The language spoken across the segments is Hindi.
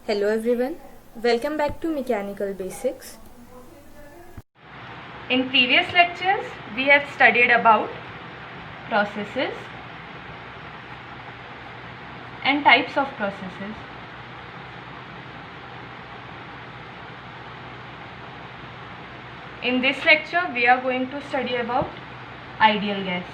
Hello everyone, welcome back to Mechanical Basics. In previous lectures, we have studied about processes and types of processes. In this lecture, we are going to study about ideal gas.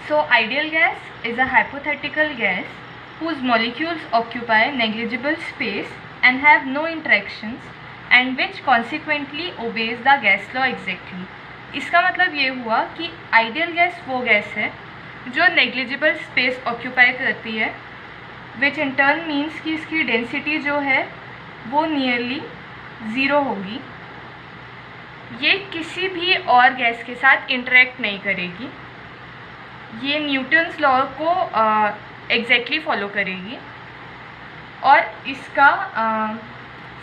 So, ideal gas is a hypothetical gas whose molecules occupy negligible space and have no interactions and which consequently obeys the gas law exactly. इसका मतलब ये हुआ कि आइडियल गैस वो गैस है जो नेग्लिजिबल स्पेस ऑक्यूपाई करती है, विच इन टर्न मीन्स कि इसकी डेंसिटी जो है वो नियरली ज़ीरो होगी. ये किसी भी और गैस के साथ इंटरेक्ट नहीं करेगी. ये न्यूटन्स लॉ को एग्जैक्टली फॉलो करेगी और इसका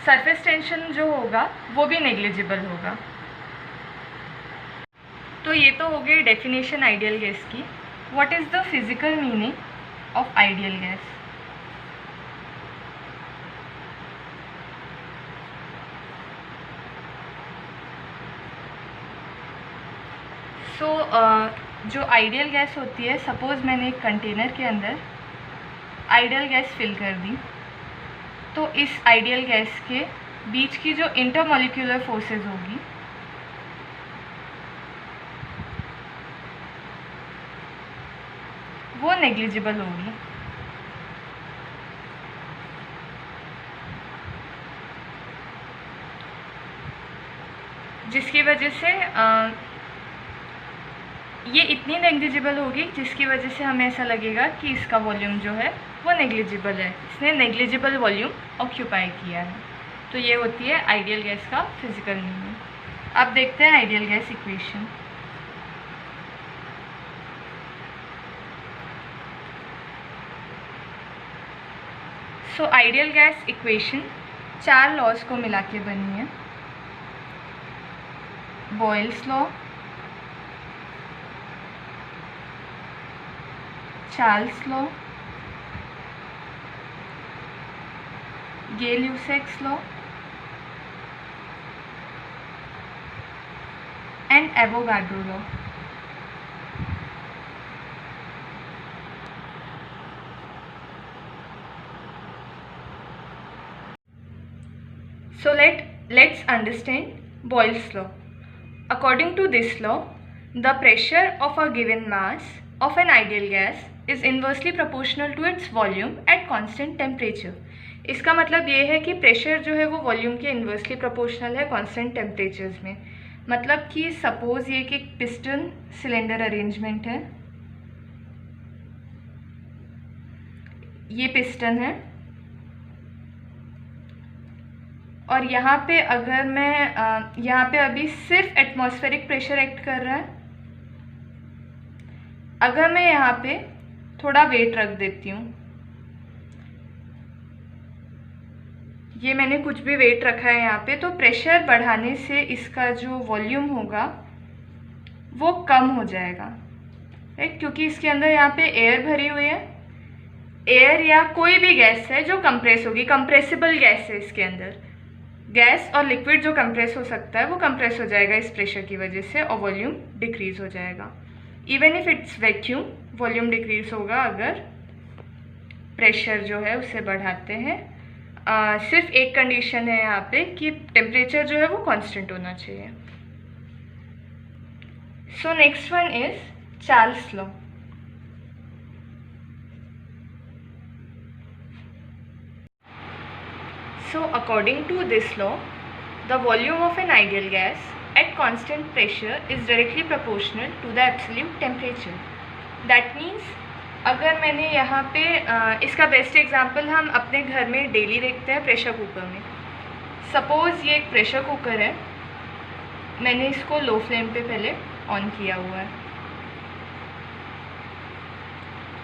सरफेस टेंशन जो होगा वो भी नेग्लिजिबल होगा. तो ये तो हो गई डेफिनेशन आइडियल गैस की. What is the physical meaning of ideal gas? जो आइडियल गैस होती है, सपोज़ मैंने एक कंटेनर के अंदर आइडियल गैस फिल कर दी, तो इस आइडियल गैस के बीच की जो इंटरमॉलिक्यूलर फोर्सेस होगी वो नेग्लिजिबल होगी. जिसकी वजह से ये इतनी नेग्लिजिबल होगी जिसकी वजह से हमें ऐसा लगेगा कि इसका वॉल्यूम जो है वो नेग्लिजिबल है, इसने नेग्लिजिबल वॉल्यूम ऑक्यूपाई किया है. तो ये होती है आइडियल गैस का फिजिकल मीनिंग. अब देखते हैं ideal gas equation. So ideal gas equation 4 laws को मिला के बनी है. Boyle's law, Charles law, Gay-Lussac's law and Avogadro law. So let's understand Boyle's law. According to this law, the pressure of a given mass of an ideal gas is inversely proportional to its volume at constant temperature. इसका मतलब ये है कि प्रेशर जो है वो वॉल्यूम के इन्वर्सली प्रोपोर्शनल है कांस्टेंट टेम्परेचर्स में. मतलब कि सपोज ये कि एक पिस्टन सिलेंडर अरेंजमेंट है, ये पिस्टन है और यहाँ पे अगर मैं यहाँ पे अभी सिर्फ एटमॉस्फेरिक प्रेशर एक्ट कर रहा है. अगर मैं यहाँ पे थोड़ा वेट रख देती हूँ, ये मैंने कुछ भी वेट रखा है यहाँ पे, तो प्रेशर बढ़ाने से इसका जो वॉल्यूम होगा वो कम हो जाएगा, राइट? क्योंकि इसके अंदर यहाँ पे एयर भरी हुई है. एयर या कोई भी गैस है जो कंप्रेस होगी, कंप्रेसिबल गैस है इसके अंदर. गैस और लिक्विड जो कंप्रेस हो सकता है वो कंप्रेस हो जाएगा इस प्रेशर की वजह से और वॉल्यूम डिक्रीज हो जाएगा. Even if it's vacuum, volume decrease होगा अगर प्रेशर जो है उसे बढ़ाते हैं. सिर्फ एक कंडीशन है यहाँ पे कि टेम्परेचर जो है वो कांस्टेंट होना चाहिए. सो next one is Charles law. So according to this law, the volume of an ideal gas at constant pressure is directly proportional to the absolute temperature. That means अगर मैंने यहाँ पे इसका बेस्ट एग्जांपल हम अपने घर में डेली देखते हैं प्रेशर कुकर में. सपोज़ ये एक प्रेशर कुकर है, मैंने इसको लो फ्लेम पे पहले ऑन किया हुआ है.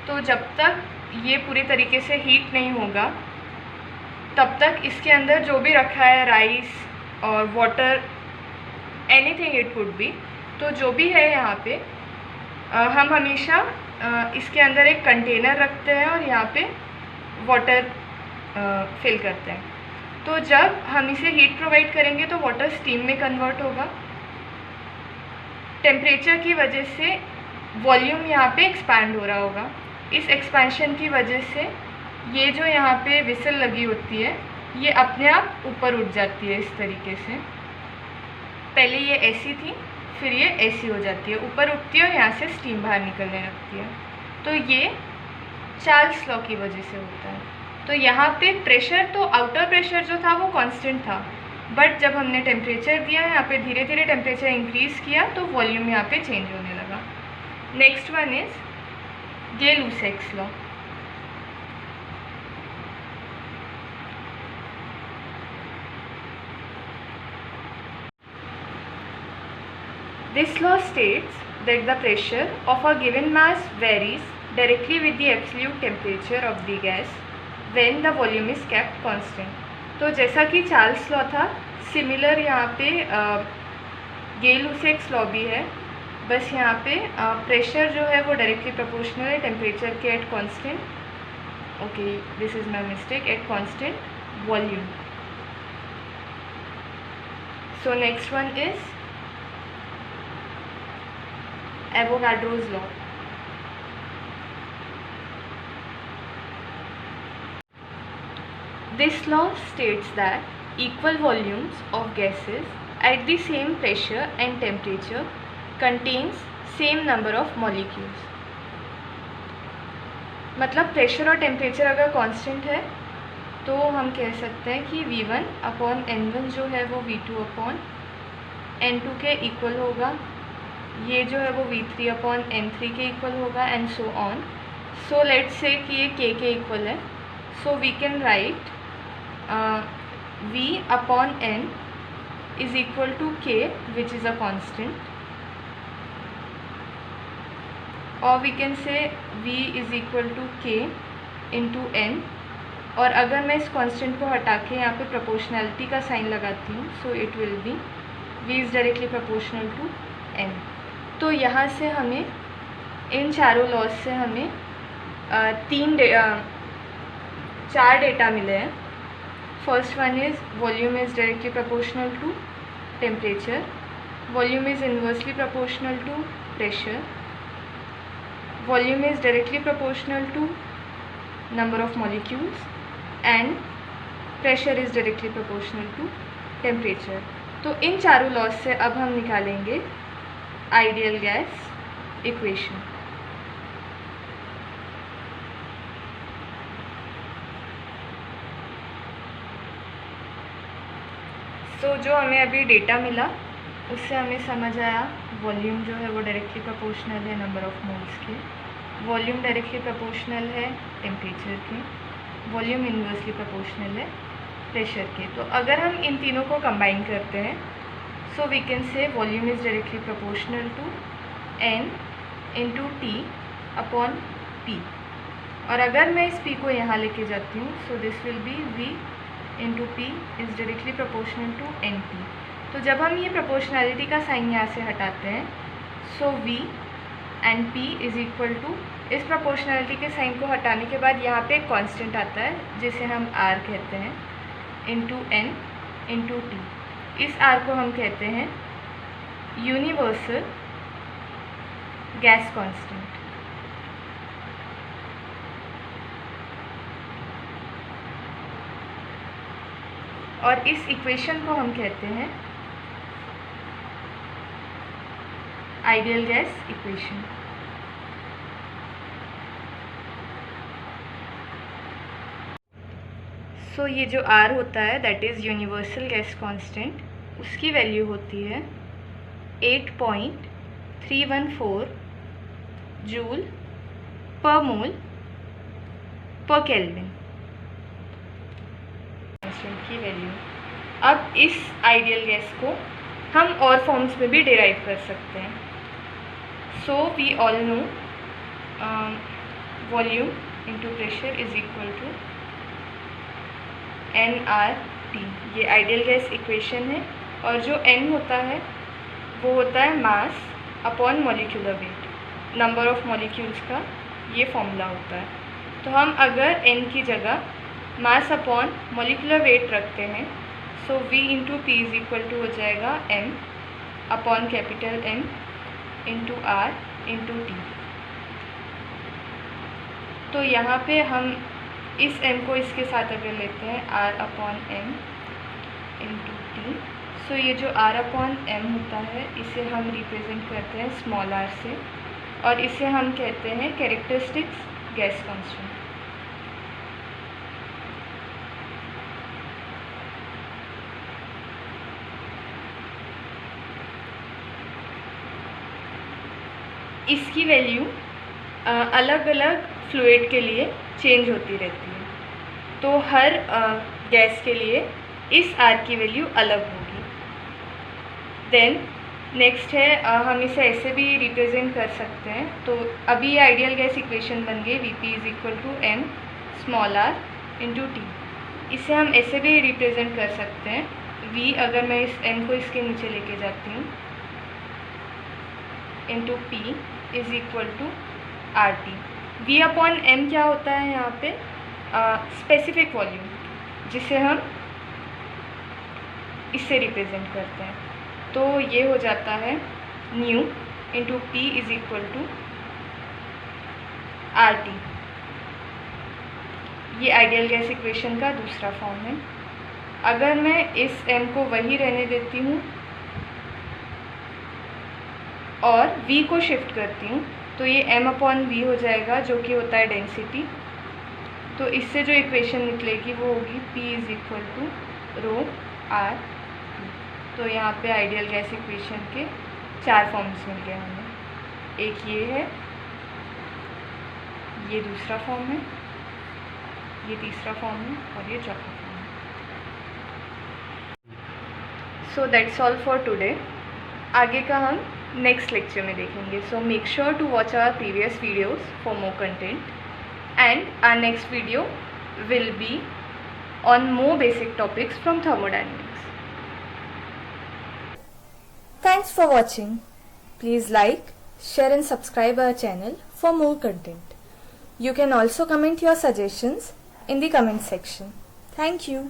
तो जब तक ये पूरी तरीके से हीट नहीं होगा तब तक इसके अंदर जो भी रखा है राइस और water anything it would be. तो जो भी है यहाँ पे हम हमेशा इसके अंदर एक कंटेनर रखते हैं और यहाँ पे वाटर फिल करते हैं। तो जब हम इसे हीट प्रोवाइड करेंगे तो वाटर स्टीम में कन्वर्ट होगा। टेम्परेचर की वजह से वॉल्यूम यहाँ पे एक्सपैंड हो रहा होगा। इस एक्सपेंशन की वजह से ये जो यहाँ पे विसल लगी होती है ये अपने आप ऊपर उठ जाती है। इस तरीके से पहले ये ऐसी थी, फिर ये ऐसी हो जाती है, ऊपर उठती है और यहाँ से स्टीम बाहर निकलने लगती है। तो ये चार्ल्स लॉ की वजह से होता है। तो यहाँ पे प्रेशर, तो आउटर प्रेशर जो था वो कांस्टेंट था, बट जब हमने टेम्परेचर दिया यहाँ पे धीरे धीरे टेम्परेचर इंक्रीज़ किया तो वॉल्यूम यहाँ पे चेंज होने लगा। Next one is Gay-Lussac's law. This law states that the pressure of a given mass varies directly with the absolute temperature of the gas when the volume is kept constant. तो जैसा कि चार्ल्स लॉ था, सिमिलर यहाँ पे गे-लुसेक्स लॉ भी है, बस यहाँ पे प्रेशर जो है वो डायरेक्टली प्रोपोर्शनल है टेम्परेचर के at constant, okay this is my mistake, at constant volume. So next one is Avogadro's law. This law states that equal volumes of gases at the same pressure and temperature contains same number of molecules। मतलब प्रेशर और टेम्परेचर अगर कांस्टेंट है तो हम कह सकते हैं कि V1 अपॉन N1 जो है वो V2 अपॉन N2 के इक्वल होगा, ये जो है वो V3 अपॉन N3 के इक्वल होगा and so on. So let's say कि ये K के इक्वल है, so we can write V upon N is equal to K which is a constant, or we can say V is equal to K into N। और अगर मैं इस कांस्टेंट को हटा के यहाँ पे प्रोपोर्शनैलिटी का साइन लगाती हूँ, so it will be V is directly proportional to N। तो यहाँ से हमें इन चारों लॉज से हमें चार डेटा मिले हैं। First one is volume is directly proportional to temperature, volume is inversely proportional to pressure, volume is directly proportional to number of molecules, and pressure is directly proportional to temperature। तो इन चारों लॉज से अब हम निकालेंगे आइडियल गैस इक्वेशन। तो जो हमें अभी डेटा मिला उससे हमें समझ आया वॉल्यूम जो है वो डायरेक्टली प्रोपोर्शनल है नंबर ऑफ मोल्स के, वॉल्यूम डायरेक्टली प्रोपोर्शनल है टेम्परेचर के, वॉल्यूम इन्वर्सली प्रोपोर्शनल है प्रेशर के। तो अगर हम इन तीनों को कंबाइन करते हैं so we can say volume is directly proportional to N into T upon P। और अगर मैं इस P को यहाँ लेके जाती हूँ so this will be V into P is directly proportional to NP। तो जब हम ये प्रोपोर्शनैलिटी का साइन यहाँ से हटाते हैं so V and P is equal to, इस प्रोपोर्शनैलिटी के साइन को हटाने के बाद यहाँ पे एक कांस्टेंट आता है जिसे हम R कहते हैं, इंटू N इंटू T। इस R को हम कहते हैं यूनिवर्सल गैस कांस्टेंट। और इस इक्वेशन को हम कहते हैं आइडियल गैस इक्वेशन। सो ये जो R होता है that is universal gas constant, उसकी वैल्यू होती है 8.314 जूल पर मोल पर केल्विन की वैल्यू। अब इस आइडियल गैस को हम और फॉर्म्स में भी डिराइव कर सकते हैं। So we all know volume into pressure is equal to NRT, ये आइडियल गैस इक्वेशन है। और जो N होता है वो होता है mass upon molecular weight, number of molecules का ये फॉर्मूला होता है। तो हम अगर n की जगह मास अपॉन मॉलिक्यूलर वेट रखते हैं, so v into P is equal to हो जाएगा m upon capital M into r into T. तो यहाँ पे हम इस m को इसके साथ अगर लेते हैं r upon m into T, so ये जो r अपॉन m होता है इसे हम रिप्रेजेंट करते हैं स्मॉल r से, और इसे हम कहते हैं कैरेक्टरिस्टिक्स गैस कांस्टेंट। इसकी वैल्यू अलग अलग फ्लूइड के लिए चेंज होती रहती है, तो हर गैस के लिए इस R की वैल्यू अलग होगी। देन नेक्स्ट है हम इसे ऐसे भी रिप्रेजेंट कर सकते हैं। तो अभी ये आइडियल गैस इक्वेशन बन गई Vp is equal to m small r into T. इसे हम ऐसे भी रिप्रेजेंट कर सकते हैं, V अगर मैं इस m को इसके नीचे लेके जाती हूँ into P is equal to R T. V upon M क्या होता है यहाँ पे? स्पेसिफिक वॉल्यूम, जिसे हम इससे रिप्रेजेंट करते हैं। तो ये हो जाता है nu into P is equal to R T. ये आइडियल गैस इक्वेशन का दूसरा फॉर्म है। अगर मैं इस m को वही रहने देती हूँ और v को शिफ्ट करती हूँ, तो ये m अपॉन वी हो जाएगा, जो कि होता है डेंसिटी। तो इससे जो इक्वेशन निकलेगी वो होगी p is equal to rho R. तो यहाँ पे आइडियल गैस इक्वेशन के 4 फॉर्म्स मिल गए हमें। एक ये है, ये दूसरा फॉर्म है, ये तीसरा फॉर्म है और ये चौथा फॉर्म है। So that's all for today. आगे का हम नेक्स्ट लेक्चर में देखेंगे। So make sure to watch our previous videos for more content, and our next video will be on more basic topics from thermodynamics. Thanks for watching. Please like, share and subscribe our channel for more content. You can also comment your suggestions in the comment section. Thank you.